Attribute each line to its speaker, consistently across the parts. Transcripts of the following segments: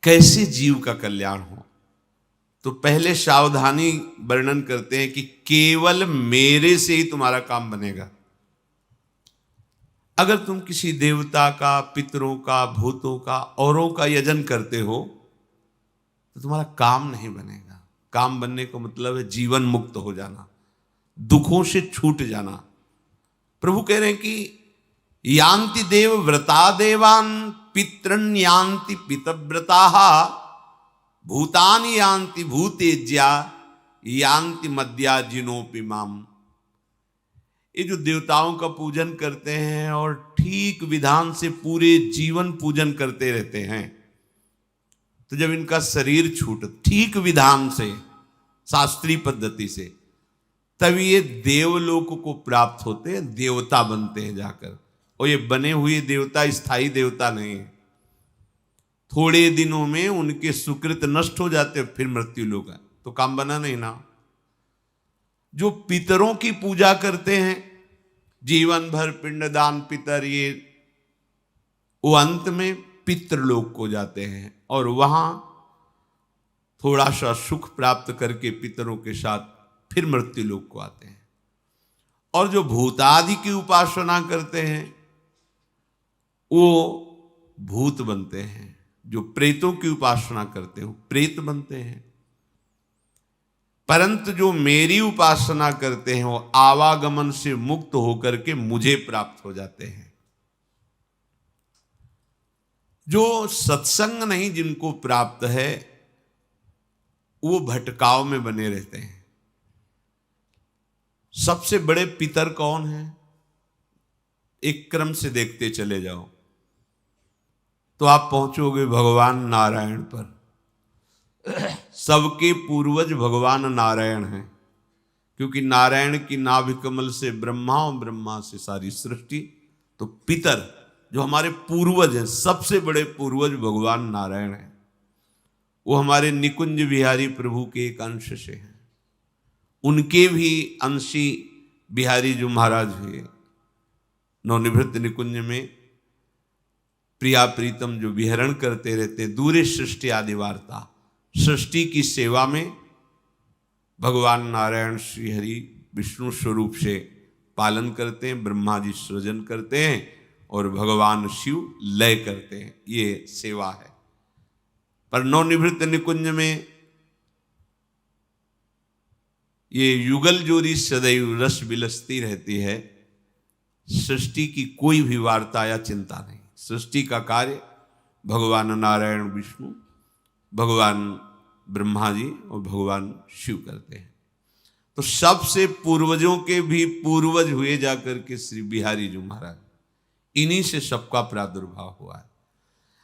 Speaker 1: कैसे जीव का कल्याण हो। तो पहले सावधानी वर्णन करते हैं कि केवल मेरे से ही तुम्हारा काम बनेगा। अगर तुम किसी देवता का, पितरों का, भूतों का, औरों का यजन करते हो तो तुम्हारा काम नहीं बनेगा। काम बनने का मतलब है जीवन मुक्त हो जाना, दुखों से छूट जाना। प्रभु कह रहे हैं कि यान्ति देव व्रता देवान पितृन यान्ति पितव्रता भूतानि यान्ति भूतेज्या यान्ति मद्या जिनोपि माम। ये जो देवताओं का पूजन करते हैं और ठीक विधान से पूरे जीवन पूजन करते रहते हैं, तो जब इनका शरीर छूट ठीक विधान से, शास्त्रीय पद्धति से, तब ये देवलोक को प्राप्त होते हैं, देवता बनते हैं जाकर। और ये बने हुए देवता स्थायी देवता नहीं है। थोड़े दिनों में उनके सुकृत नष्ट हो जाते हैं, फिर मृत्यु लोक है, तो काम बना नहीं ना। जो पितरों की पूजा करते हैं जीवन भर पिंडदान पितर, ये वो अंत में पितृलोक को जाते हैं और वहां थोड़ा सा सुख प्राप्त करके पितरों के साथ फिर मृत्यु लोक को आते हैं। और जो भूतादि की उपासना करते हैं वो भूत बनते हैं। जो प्रेतों की उपासना करते हो प्रेत बनते हैं। परंतु जो मेरी उपासना करते हैं वो आवागमन से मुक्त होकर के मुझे प्राप्त हो जाते हैं। जो सत्संग नहीं जिनको प्राप्त है वो भटकाव में बने रहते हैं। सबसे बड़े पितर कौन है? एक क्रम से देखते चले जाओ तो आप पहुंचोगे भगवान नारायण पर। सबके पूर्वज भगवान नारायण हैं, क्योंकि नारायण की नाभि कमल से ब्रह्मा और ब्रह्मा से सारी सृष्टि। तो पितर जो हमारे पूर्वज हैं, सबसे बड़े पूर्वज भगवान नारायण हैं। वो हमारे निकुंज बिहारी प्रभु के एक अंश से हैं। उनके भी अंशी बिहारी जो महाराज हुए नवनिवृत्त निकुंज में प्रिया प्रीतम जो विहरण करते रहते, दूरे सृष्टि आदि वार्ता, सृष्टि की सेवा में भगवान नारायण श्री हरि विष्णु स्वरूप से पालन करते हैं। ब्रह्मा जी सृजन करते हैं और भगवान शिव लय करते हैं। ये सेवा है। पर नवनिवृत्त निकुंज में ये युगल जोड़ी सदैव रस बिलसती रहती है। सृष्टि की कोई भी वार्ता या चिंता नहीं। सृष्टि का कार्य भगवान नारायण विष्णु, भगवान ब्रह्मा जी और भगवान शिव करते हैं। तो सबसे पूर्वजों के भी पूर्वज हुए जाकर के श्री बिहारी जी महाराज, इन्हीं से सबका प्रादुर्भाव हुआ है।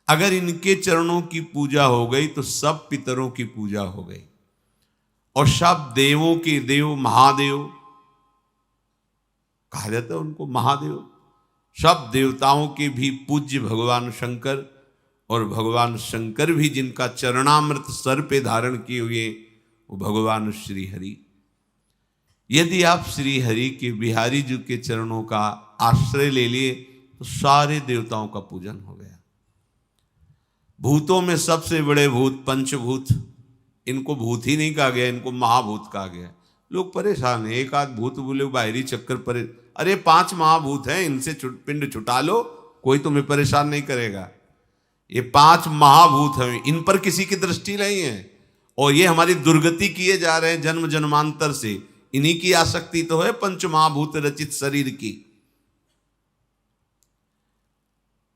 Speaker 1: अगर इनके चरणों की पूजा हो गई तो सब पितरों की पूजा हो गई और सब देवों के देव महादेव कहा जाता है उनको, महादेव। सब देवताओं के भी पूज्य भगवान शंकर, और भगवान शंकर भी जिनका चरणामृत सर पे धारण किए हुए वो भगवान श्री हरि। यदि आप श्री हरि के बिहारी जी के चरणों का आश्रय ले लिए तो सारे देवताओं का पूजन हो गया। भूतों में सबसे बड़े भूत पंचभूत, इनको भूत ही नहीं कहा गया, इनको महाभूत कहा गया। लोग परेशान है, एक आध भूत बोले बाहरी चक्कर पर, अरे 5 महाभूत हैं, इनसे पिंड छुटा लो, कोई तुम्हें परेशान नहीं करेगा। ये 5 महाभूत हैं, इन पर किसी की दृष्टि नहीं है और ये हमारी दुर्गति किए जा रहे हैं जन्म जन्मांतर से। इन्हीं की आसक्ति तो है पंच महाभूत रचित शरीर की।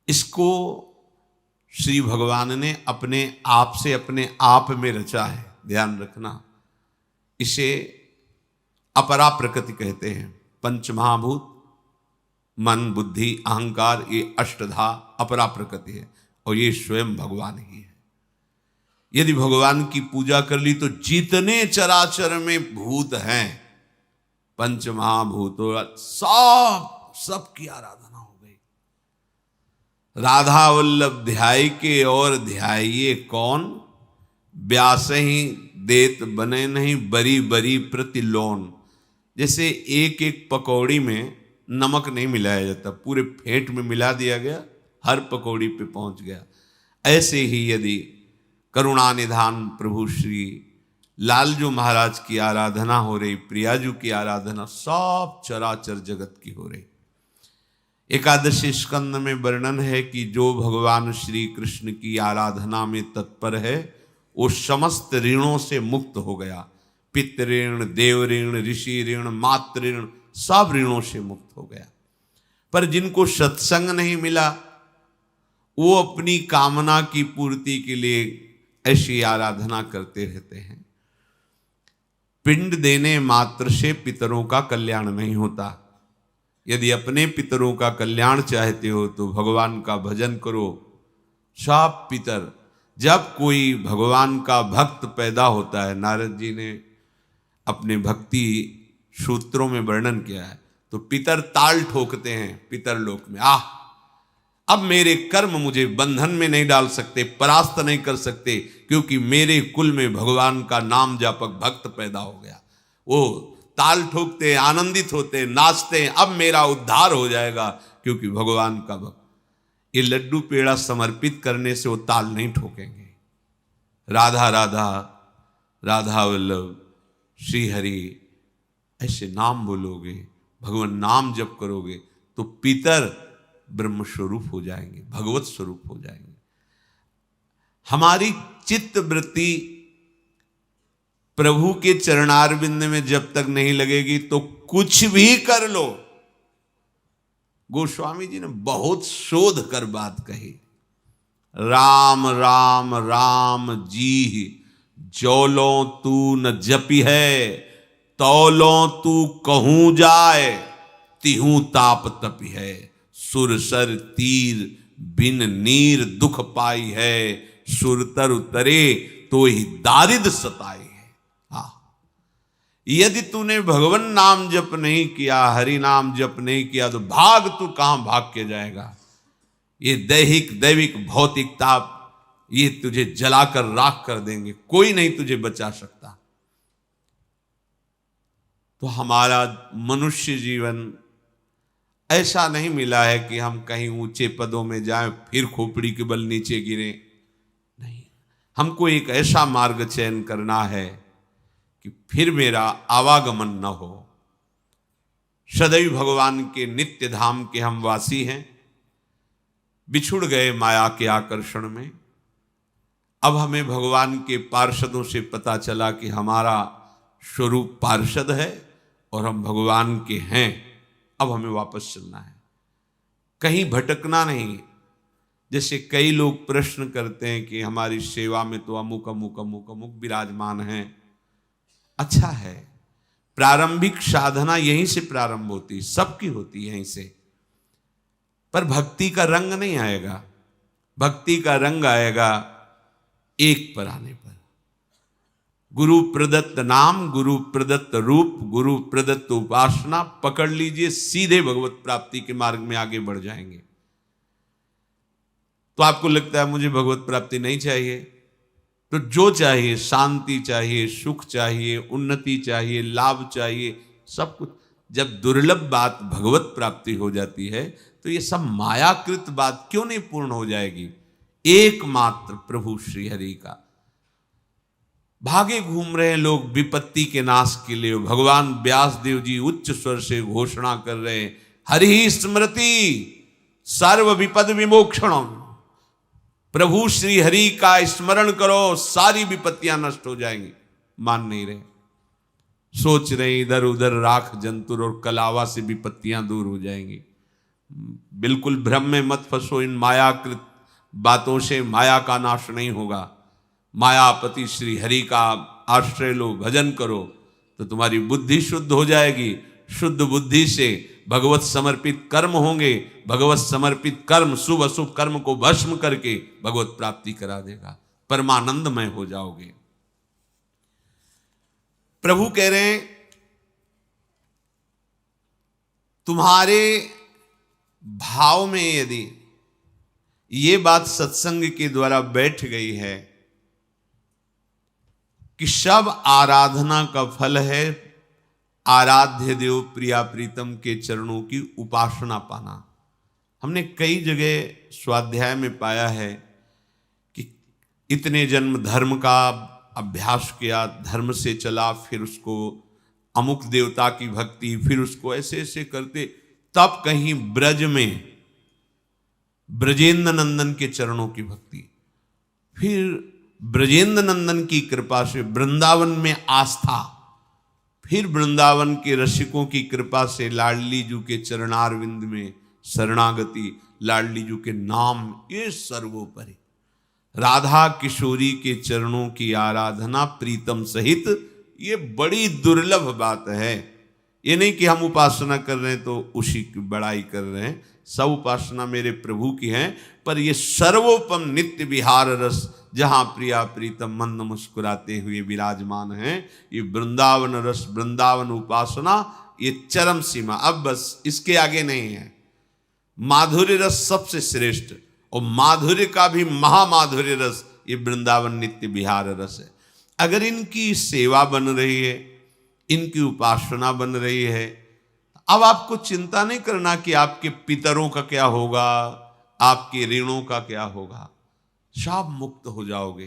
Speaker 1: इसको श्री भगवान ने अपने आप से अपने आप में रचा है, ध्यान रखना। इसे अपरा प्रकृति कहते हैं। पंच महाभूत मन बुद्धि अहंकार, ये अष्टधा अपरा प्रकृति है और ये स्वयं भगवान ही है। यदि भगवान की पूजा कर ली तो जितने चराचर में भूत हैं पंच महाभूतों सब की आराधना हो गई। राधा वल्लभ ध्याय के और ध्याइये कौन, व्यास ही देत बने नहीं बरी बरी प्रतिलोन। जैसे एक एक पकौड़ी में नमक नहीं मिलाया जाता, पूरे फेंट में मिला दिया गया, हर पकौड़ी पे पहुंच गया। ऐसे ही यदि करुणा निधान प्रभु श्री लालजू महाराज की आराधना हो रही, प्रियाजू की आराधना, सब चराचर जगत की हो रही। एकादशी स्कंद में वर्णन है कि जो भगवान श्री कृष्ण की आराधना में तत्पर है वो समस्त ऋणों से मुक्त हो गया। पितृ ऋण, देव ऋण, ऋषि ऋण, मातृ ऋण, सब ऋणों से मुक्त हो गया। पर जिनको सत्संग नहीं मिला वो अपनी कामना की पूर्ति के लिए ऐसी आराधना करते रहते हैं। पिंड देने मात्र से पितरों का कल्याण नहीं होता। यदि अपने पितरों का कल्याण चाहते हो तो भगवान का भजन करो। सब पितर, जब कोई भगवान का भक्त पैदा होता है, नारद जी ने अपने भक्ति सूत्रों में वर्णन किया है, तो पितर ताल ठोकते हैं पितर लोक में, अब मेरे कर्म मुझे बंधन में नहीं डाल सकते, परास्त नहीं कर सकते, क्योंकि मेरे कुल में भगवान का नाम जापक भक्त पैदा हो गया। वो ताल ठोकते, आनंदित होते, नाचते, अब मेरा उद्धार हो जाएगा क्योंकि भगवान का भक्त। ये लड्डू पेड़ा समर्पित करने से वो ताल नहीं ठोकेंगे। राधा राधा, राधा वल्लभ, श्री हरि ऐसे नाम बोलोगे, भगवान नाम जप करोगे तो पितर ब्रह्म स्वरूप हो जाएंगे, भगवत स्वरूप हो जाएंगे। हमारी चित्त वृत्ति प्रभु के चरणारविंद में जब तक नहीं लगेगी तो कुछ भी कर लो। गोस्वामी जी ने बहुत शोध कर बात कही। राम राम राम जी जौलो तू न जपी है, तौलो तू कहूं जाए, तिहू ताप तपी है, सुरसर तीर बिन नीर दुख पाई है, सुरतर उतरे तो ही दारिद सताई है। हाँ, यदि तूने भगवान नाम जप नहीं किया, हरि नाम जप नहीं किया तो भाग, तू कहां भाग के जाएगा। ये दैहिक दैविक भौतिक ताप ये तुझे जलाकर राख कर देंगे, कोई नहीं तुझे बचा सकता। तो हमारा मनुष्य जीवन ऐसा नहीं मिला है कि हम कहीं ऊंचे पदों में जाएं फिर खोपड़ी के बल नीचे गिरे। नहीं, हमको एक ऐसा मार्ग चयन करना है कि फिर मेरा आवागमन न हो। सदैव भगवान के नित्य धाम के हम वासी हैं, बिछुड़ गए माया के आकर्षण में। अब हमें भगवान के पार्षदों से पता चला कि हमारा स्वरूप पार्षद है और हम भगवान के हैं। अब हमें वापस चलना है, कहीं भटकना नहीं। जैसे कई लोग प्रश्न करते हैं कि हमारी सेवा में तो अमुक अमुक अमुक अमुक विराजमान हैं। अच्छा है, प्रारंभिक साधना यहीं से प्रारंभ होती, सबकी होती है यहीं से। पर भक्ति का रंग नहीं आएगा, भक्ति का रंग आएगा एक पर आने पर। गुरु प्रदत्त नाम, गुरु प्रदत्त रूप, गुरु प्रदत्त उपासना पकड़ लीजिए, सीधे भगवत प्राप्ति के मार्ग में आगे बढ़ जाएंगे। तो आपको लगता है मुझे भगवत प्राप्ति नहीं चाहिए, तो जो चाहिए, शांति चाहिए, सुख चाहिए, उन्नति चाहिए, लाभ चाहिए, सब कुछ। जब दुर्लभ बात भगवत प्राप्ति हो जाती है तो ये सब मायाकृत बात क्यों नहीं पूर्ण हो जाएगी। एकमात्र प्रभु श्री हरि का। भागे घूम रहे लोग विपत्ति के नाश के लिए। भगवान व्यास देव जी उच्च स्वर से घोषणा कर रहे हैं, हरि स्मृति सर्व विपद विमोक्षणम। प्रभु श्री हरि का स्मरण करो, सारी विपत्तियां नष्ट हो जाएंगी। मान नहीं रहे, सोच रहे इधर उधर राख जंतुर और कलावा से विपत्तियां दूर हो जाएंगी। बिल्कुल भ्रम में मत फंसो, इन मायाकृत बातों से माया का नाश नहीं होगा। मायापति श्री हरि का आश्रय लो, भजन करो तो तुम्हारी बुद्धि शुद्ध हो जाएगी। शुद्ध बुद्धि से भगवत समर्पित कर्म होंगे। भगवत समर्पित कर्म शुभ अशुभ कर्म को भस्म करके भगवत प्राप्ति करा देगा, परमानंदमय हो जाओगे। प्रभु कह रहे हैं तुम्हारे भाव में यदि ये बात सत्संग के द्वारा बैठ गई है कि सब आराधना का फल है आराध्य देव प्रिया प्रीतम के चरणों की उपासना पाना। हमने कई जगह स्वाध्याय में पाया है कि इतने जन्म धर्म का अभ्यास किया, धर्म से चला, फिर उसको अमुक देवता की भक्ति, फिर उसको ऐसे ऐसे करते, तब कहीं ब्रज में ब्रजेंद्र नंदन के चरणों की भक्ति, फिर ब्रजेंद्र नंदन की कृपा से वृंदावन में आस्था, फिर वृंदावन के रसिकों की कृपा से लाडली जू के चरणारविंद में शरणागति, लाडली जू के नाम, ये सर्वोपरि राधा किशोरी के चरणों की आराधना प्रीतम सहित, ये बड़ी दुर्लभ बात है। ये नहीं कि हम उपासना कर रहे हैं तो उसी की बड़ाई कर रहे हैं, सब उपासना मेरे प्रभु की है, पर ये सर्वोपम नित्य विहार रस जहाँ प्रिया प्रीतम मंद मुस्कुराते हुए विराजमान हैं, ये वृंदावन रस, वृंदावन उपासना, ये चरम सीमा, अब बस इसके आगे नहीं है। माधुर्य रस सबसे श्रेष्ठ, और माधुर्य का भी महामाधुर्य रस ये वृंदावन नित्य विहार रस है। अगर इनकी सेवा बन रही है, इनकी उपासना बन रही है, अब आपको चिंता नहीं करना कि आपके पितरों का क्या होगा, आपके ऋणों का क्या होगा, सब मुक्त हो जाओगे।